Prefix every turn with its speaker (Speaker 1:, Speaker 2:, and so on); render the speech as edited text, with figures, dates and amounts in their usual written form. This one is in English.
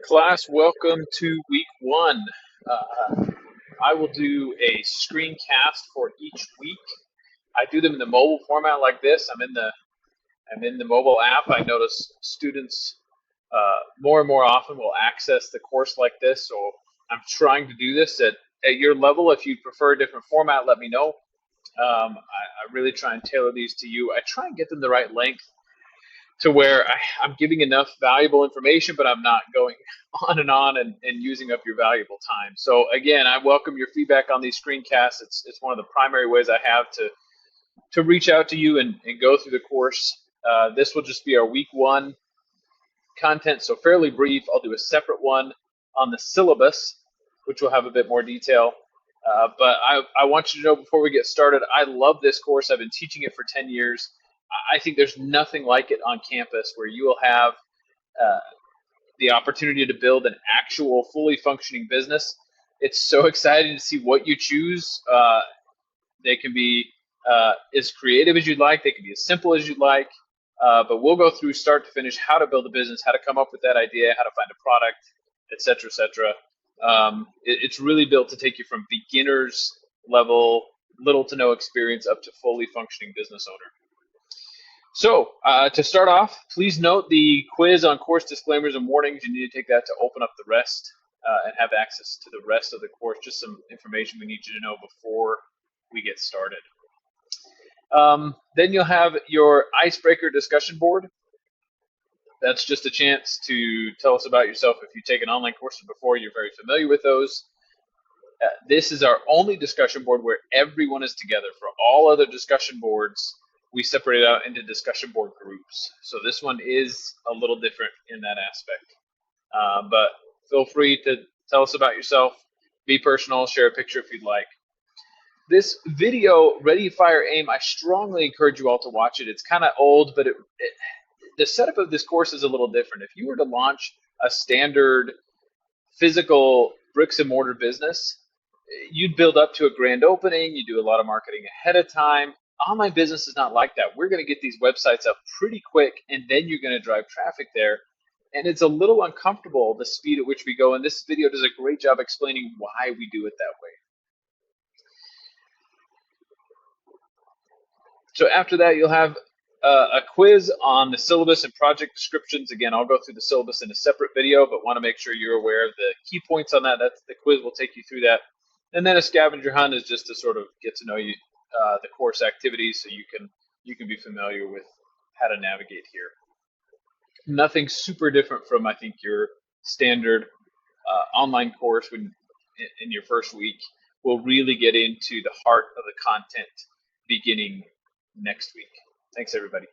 Speaker 1: Class, welcome to week one. Uh, I will do a screencast for each week. I do them in the mobile format like this. I'm in the mobile app. I notice students more and more often will access the course like this. So I'm trying to do this at your level. If you prefer a different format, let me know. I really try and tailor these to you. I try and get them the right length to where I'm giving enough valuable information, but I'm not going on and using up your valuable time. So again, I welcome your feedback on these screencasts. It's one of the primary ways I have to reach out to you and go through the course. This will just be our week one content, so fairly brief. I'll do a separate one on the syllabus, which will have a bit more detail. But I want you to know before we get started, I love this course. I've been teaching it for 10 years. I think there's nothing like it on campus where you will have uh, the opportunity to build an actual fully functioning business. It's so exciting to see what you choose. They can be as creative as you'd like. They can be as simple as you'd like. But we'll go through start to finish how to build a business, how to come up with that idea, how to find a product, et cetera, et cetera. It's really built to take you from beginners level, little to no experience, up to fully functioning business owner. So to start off, please note the quiz on course disclaimers and warnings. You need to take that to open up the rest and have access to the rest of the course. Just some information we need you to know before we get started. Then you'll have your icebreaker discussion board. That's just a chance to tell us about yourself. If you've taken online courses before, you're very familiar with those. This is our only discussion board where everyone is together. For all other discussion boards, we separate it out into discussion board groups. So this one is a little different in that aspect. But feel free to tell us about yourself. Be personal. Share a picture if you'd like. This video, Ready, Fire, Aim, I strongly encourage you all to watch it. It's kind of old, but the setup of this course is a little different. If you were to launch a standard physical bricks and mortar business, you'd build up to a grand opening. You do a lot of marketing ahead of time. Online business is not like that. We're going to get these websites up pretty quick, and then you're going to drive traffic there. And it's a little uncomfortable, the speed at which we go. And this video does a great job explaining why we do it that way. So after that, you'll have a quiz on the syllabus and project descriptions. Again, I'll go through the syllabus in a separate video, but want to make sure you're aware of the key points on that. The quiz will take you through that. And then a scavenger hunt is just to sort of get to know you, the course activities, so you can be familiar with how to navigate here. Nothing super different from, I think, your standard online course when in your first week. We'll really get into the heart of the content beginning next week. Thanks, everybody.